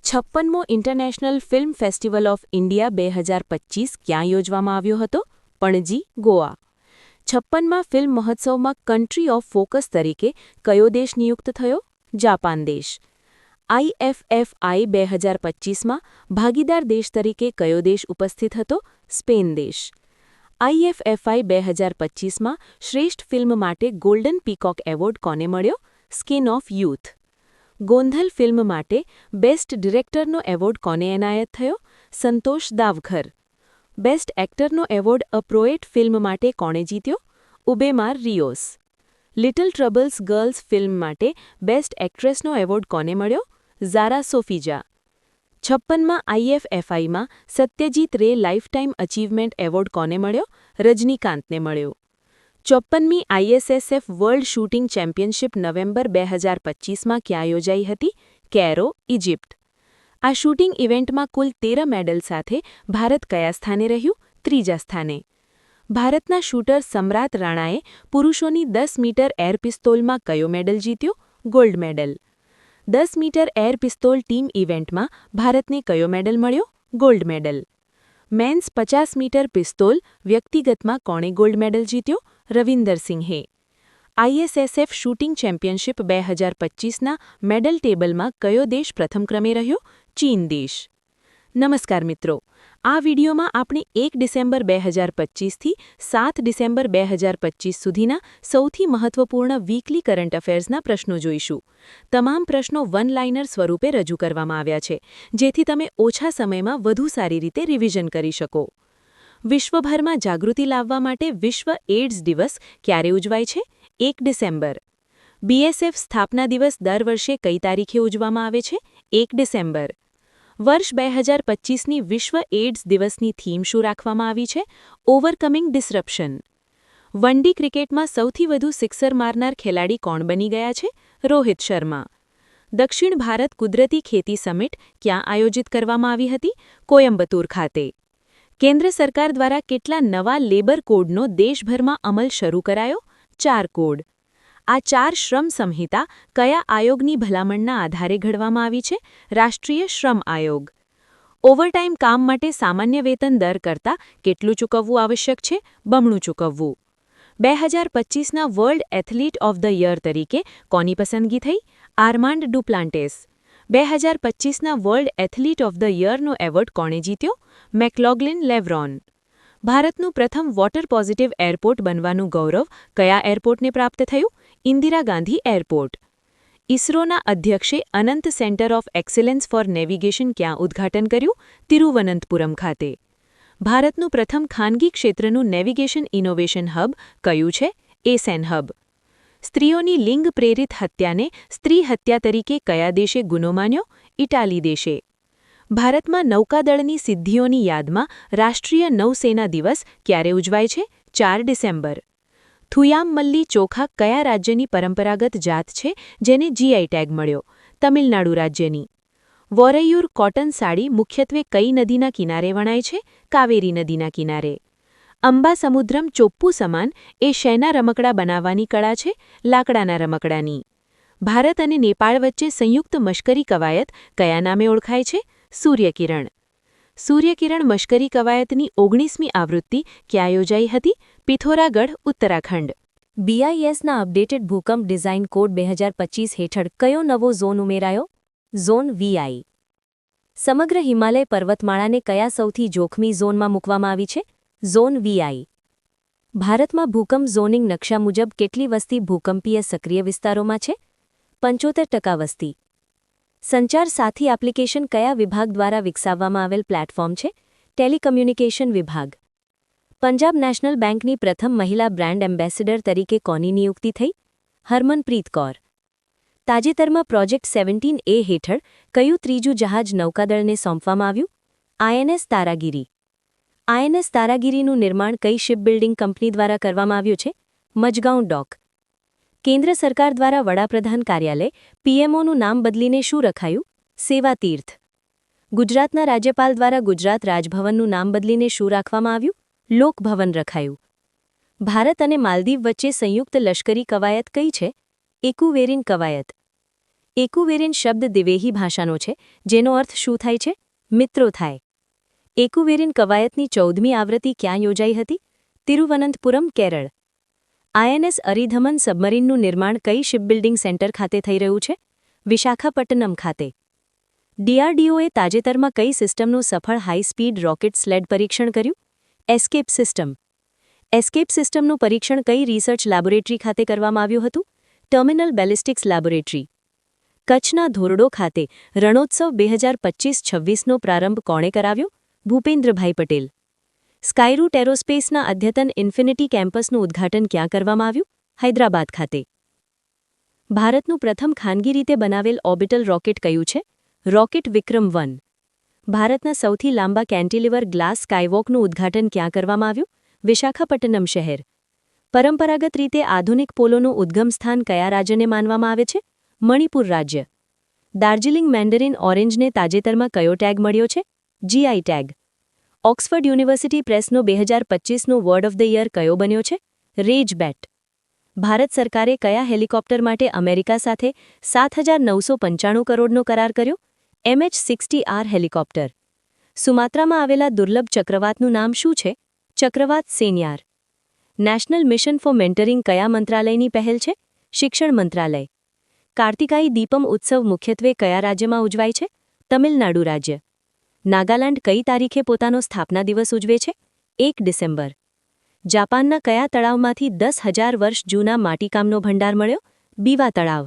56મો international film festival of India 2025 ક્યાં યોજવામાં આવ્યો હતો? પણજી, ગોવા. 56મા ફિલ્મ મહોત્સવમાં કન્ટ્રી ઓફ ફોકસ તરીકે કયો દેશ નિયુક્ત થયો? જાપાન દેશ. IFFI 2025માં ભાગીદાર દેશ તરીકે કયો દેશ ઉપસ્થિત હતો? સ્પેન દેશ. IFFI 2025માં શ્રેષ્ઠ ફિલ્મ માટે ગોલ્ડન પીકોક એવોર્ડ કોને મળ્યો? Skin of Youth. Gondhal film માટે બેસ્ટ ડિરેક્ટરનો એવોર્ડ કોને એનાયત થયો? સંતોષ દાવખર. બેસ્ટ એક્ટરનો એવોર્ડ અ પ્રોએટ ફિલ્મ માટે કોણે જીત્યો? Ubeimar Rios. Little Trouble Girls film માટે બેસ્ટ એક્ટ્રેસનો એવોર્ડ કોને મળ્યો? ઝારા સોફીજા. 56મા IFFIમાં સત્યજીત રે લાઇફટાઇમ અચીવમેન્ટ એવોર્ડ કોને મળ્યો? રજનીકાંતને મળ્યો. 54મી ISSF world shooting championship November 2025માં ક્યાં યોજાઈ હતી? કેરો, ઇજિપ્ત. આ શૂટિંગ ઇવેન્ટમાં કુલ 13 મેડલ સાથે ભારત કયા સ્થાને રહ્યું? ત્રીજા સ્થાને. ભારતના શૂટર સમ્રાટ રાણાએ પુરુષોની 10 મીટર એર પિસ્તોલમાં કયો મેડલ જીત્યો? Gold medal. 10 metre air pistol team ઇવેન્ટમાં ભારતને કયો મેડલ મળ્યો? Gold medal. Men's 50 metre pistol વ્યક્તિગતમાં કોણે ગોલ્ડ મેડલ જીત્યો? રવિન્દર સિંહે. ISSF શૂટિંગ ચેમ્પિયનશિપ 2025ના મેડલ ટેબલમાં કયો દેશ પ્રથમ ક્રમે રહ્યો? ચીન દેશ. નમસ્કાર મિત્રો, આ વિડીયોમાં આપણે 1 ડિસેમ્બર 2025થી 7 ડિસેમ્બર 2025 સુધીના સૌથી મહત્વપૂર્ણ વીકલી કરંટ અફેર્સના પ્રશ્નો જોઈશું. તમામ પ્રશ્નો વન લાઇનર સ્વરૂપે રજૂ કરવામાં આવ્યા છે, જેથી તમે ઓછા સમયમાં વધુ સારી રીતે રિવિઝન કરી શકો. વિશ્વભરમાં જાગૃતિ લાવવા માટે વિશ્વ એઇડ્સ દિવસ ક્યારે ઉજવાય છે? 1 ડિસેમ્બર. BSF સ્થાપના દિવસ દર વર્ષે કઈ તારીખે ઉજવવામાં આવે છે? 1 ડિસેમ્બર. વર્ષ 2025ની વિશ્વ એઇડ્સ દિવસની થીમ શું રાખવામાં આવી છે? ઓવરકમિંગ ડિસરપ્શન. વનડે ક્રિકેટમાં સૌથી વધુ સિક્સર મારનાર ખેલાડી કોણ બની ગયા છે? રોહિત શર્મા. દક્ષિણ ભારત કુદરતી ખેતી સમિટ ક્યાં આયોજિત કરવામાં આવી હતી? કોયમ્બતુર ખાતે. કેન્દ્ર સરકાર દ્વારા કેટલા નવા લેબર કોડનો દેશભરમાં અમલ શરૂ કરાયો? 4 કોડ. આ 4 શ્રમ સંહિતા કયા આયોગની ભલામણના આધારે ઘડવામાં આવી છે? રાષ્ટ્રીય શ્રમ આયોગ. ઓવરટાઇમ કામ માટે સામાન્ય વેતન દર કરતાં કેટલું ચૂકવવું આવશ્યક છે? બમણું ચૂકવવું. 2025ના world athlete of the year તરીકે કોની પસંદગી થઈ? Armand Duplantis. 2025ના વર્લ્ડ એથ્લીટ ઓફ ધ યરનો એવોર્ડ કોણે જીત્યો? મેકલોગ્લિન લેવ્રોન. ભારતનું પ્રથમ વોટર પોઝિટિવ એરપોર્ટ બનવાનું ગૌરવ કયા એરપોર્ટને પ્રાપ્ત થયું? ઇન્દિરા ગાંધી એરપોર્ટ. ઇસરોના અધ્યક્ષે Anant centre of excellence for navigation ક્યાં ઉદ્ઘાટન કર્યું? તિરુવનંતપુરમ ખાતે. ભારતનું પ્રથમ ખાનગી ક્ષેત્રનું નેવિગેશન ઇનોવેશન હબ કયું છે? એસેન હબ. સ્ત્રીઓની લિંગ પ્રેરિત હત્યાને સ્ત્રી હત્યા તરીકે કયા દેશે ગુનો માન્યો? ઇટાલી દેશે. ભારતમાં નૌકાદળની સિદ્ધિઓની યાદમાં રાષ્ટ્રીય નૌસેના દિવસ ક્યારે ઉજવાય છે? 4 ડિસેમ્બર. થુયામમલ્લી ચોખા કયા રાજ્યની પરંપરાગત જાત છે જેને GI ટેગ મળ્યો? તમિલનાડુ રાજ્યની. વોરૈયુર કોટન સાડી મુખ્યત્વે કઈ નદીના કિનારે વણાય છે? કાવેરી નદીના કિનારે. અંબા સમુદ્રમ ચોપ્પુ સમાન એ શેના રમકડા બનાવવાની કળા છે? લાકડાના રમકડાની. ભારત અને નેપાળ વચ્ચે સંયુક્ત મશ્કરી કવાયત કયા નામે ઓળખાય છે? સૂર્યકિરણ. સૂર્યકિરણ મશ્કરી કવાયતની 19મી આવૃત્તિ ક્યાં યોજાઈ હતી? પિથોરાગઢ, ઉત્તરાખંડ. BISના અપડેટેડ ભૂકંપ ડિઝાઇન કોડ 2025 હેઠળ કયો નવો ઝોન ઉમેરાયો? Zone VI. સમગ્ર હિમાલય પર્વતમાળાને કયા સૌથી જોખમી ઝોનમાં મૂકવામાં આવી છે? Zone VI. ભારતમાં ભૂકંપ ઝોનિંગ નકશા મુજબ કેટલી વસ્તી ભૂકંપીય સક્રિય વિસ્તારોમાં છે? 75% વસ્તી. સંચાર સાથી એપ્લિકેશન કયા વિભાગ દ્વારા વિકસાવવામાં આવેલ પ્લેટફોર્મ છે? ટેલિકમ્યુનિકેશન વિભાગ. પંજાબ નેશનલ બેંકની પ્રથમ મહિલા બ્રાન્ડ એમ્બેસેડર તરીકે કોની નિયુક્તિ થઈ? હરમનપ્રીત કૌર. તાજેતરમાં પ્રોજેક્ટ 17A હેઠળ કયું ત્રીજું જહાજ નૌકાદળને સોંપવામાં આવ્યું? INS તારાગીરી. INS તારાગીરીનું નિર્માણ કઈ શિપબિલ્ડિંગ કંપની દ્વારા કરવામાં આવ્યું છે? મજગાંવ ડોક. કેન્દ્ર સરકાર દ્વારા વડાપ્રધાન કાર્યાલય PMOનું નામ બદલીને શું રખાયું? સેવા તીર્થ. ગુજરાતના રાજ્યપાલ દ્વારા ગુજરાત રાજભવનનું નામ બદલીને શું રાખવામાં આવ્યું? લોકભવન રખાયું. ભારત અને માલદીવ વચ્ચે સંયુક્ત લશ્કરી કવાયત કઈ છે? એકુવેરિન કવાયત. એકુવેરિયન શબ્દ દિવેહી ભાષાનો છે, જેનો અર્થ શું થાય છે? મિત્રો થાય. એકુવેરિયન કવાયતની 14મી આવૃત્તિ ક્યાં યોજાઈ હતી? તિરુવનંતપુરમ, કેરળ. આઈએનએસ અરિધમન સબમરીનનું નિર્માણ કઈ શિપબિલ્ડિંગ સેન્ટર ખાતે થઈ રહ્યું છે? વિશાખાપટ્ટનમ ખાતે. ડીઆરડીઓએ તાજેતરમાં કઈ સિસ્ટમનું સફળ હાઈ સ્પીડ રોકેટ સ્લેડ પરીક્ષણ કર્યું? Escape system. એસ્કેપ સિસ્ટમનું પરીક્ષણ કઈ રિસર્ચ લેબોરેટરી ખાતે કરવામાં આવ્યું હતું? Terminal ballistics laboratory. કચ્છના ધોરડો ખાતે રણોત્સવ 2025-26નો પ્રારંભ કોણે કરાવ્યો? ભૂપેન્દ્રભાઈ પટેલ. સ્કાયરૂટ એરોસ્પેસના અદ્યતન ઇન્ફિનિટી કેમ્પસનું ઉદ્ઘાટન ક્યાં કરવામાં આવ્યું? હૈદરાબાદ ખાતે. ભારતનું પ્રથમ ખાનગી રીતે બનાવેલ ઓર્બિટલ રોકેટ કયું છે? રોકેટ વિક્રમ-1. ભારતના સૌથી લાંબા કેન્ટિલિવર ગ્લાસ સ્કાયવોકનું ઉદ્ઘાટન ક્યાં કરવામાં આવ્યું? વિશાખાપટ્ટનમ શહેર. પરંપરાગત રીતે આધુનિક પોલોનું ઉદ્ગમ સ્થાન કયા રાજ્યને માનવામાં આવે છે? મણિપુર રાજ્ય. દાર્જિલિંગ મેન્ડરિન ઓરેન્જને તાજેતરમાં કયો ટેગ મળ્યો છે? GI tag. ઓક્સફર્ડ યુનિવર્સિટી પ્રેસનો 2025નો વર્ડ ઓફ ધ યર કયો બન્યો છે? રેજ બેટ. ભારત સરકારે કયા હેલિકોપ્ટર માટે અમેરિકા સાથે 7,995 કરોડનો કરાર કર્યો? MH-60R helicopter. સુમાત્રામાં આવેલા દુર્લભ ચક્રવાતનું નામ શું છે? ચક્રવાત સેન્યાર. નેશનલ મિશન ફોર મેન્ટરિંગ કયા મંત્રાલયની પહેલ છે? શિક્ષણ મંત્રાલય. કાર્તિકાઈ દીપમ ઉત્સવ મુખ્યત્વે કયા રાજ્યમાં ઉજવાય છે? તમિલનાડુ રાજ્ય. નાગાલેન્ડ કઈ તારીખે પોતાનો સ્થાપના દિવસ ઉજવે છે? 1 ડિસેમ્બર. જાપાનના કયા તળાવમાંથી 10,000 વર્ષ જૂના માટીકામનો ભંડાર મળ્યો? બીવા તળાવ.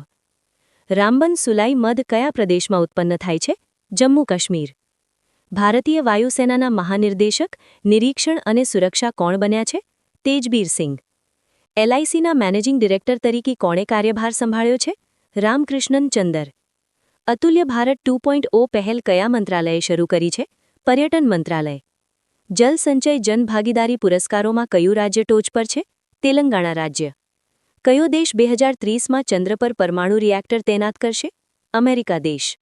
રામબન સુલાઈ મધ કયા પ્રદેશમાં ઉત્પન્ન થાય છે? જમ્મુ કાશ્મીર. ભારતીય વાયુસેનાના મહાનિર્દેશક, નિરીક્ષણ અને સુરક્ષા કોણ બન્યા છે? તેજબીર સિંઘ. એલઆઈસીના મેનેજિંગ ડિરેક્ટર તરીકે કોણે કાર્યભાર સંભાળ્યો છે? રામકૃષ્ણન ચંદર. અતુલ્ય ભારત 2.0 પહેલ કયા મંત્રાલયે શરૂ કરી છે? પર્યટન મંત્રાલય. જલ સંચય જનભાગીદારી પુરસ્કારોમાં કયું રાજ્ય ટોચ પર છે? તેલંગાણા રાજ્ય. કયો દેશ 2030માં ચંદ્ર પર પરમાણુ રિએક્ટર તૈનાત કરશે? અમેરિકા દેશ.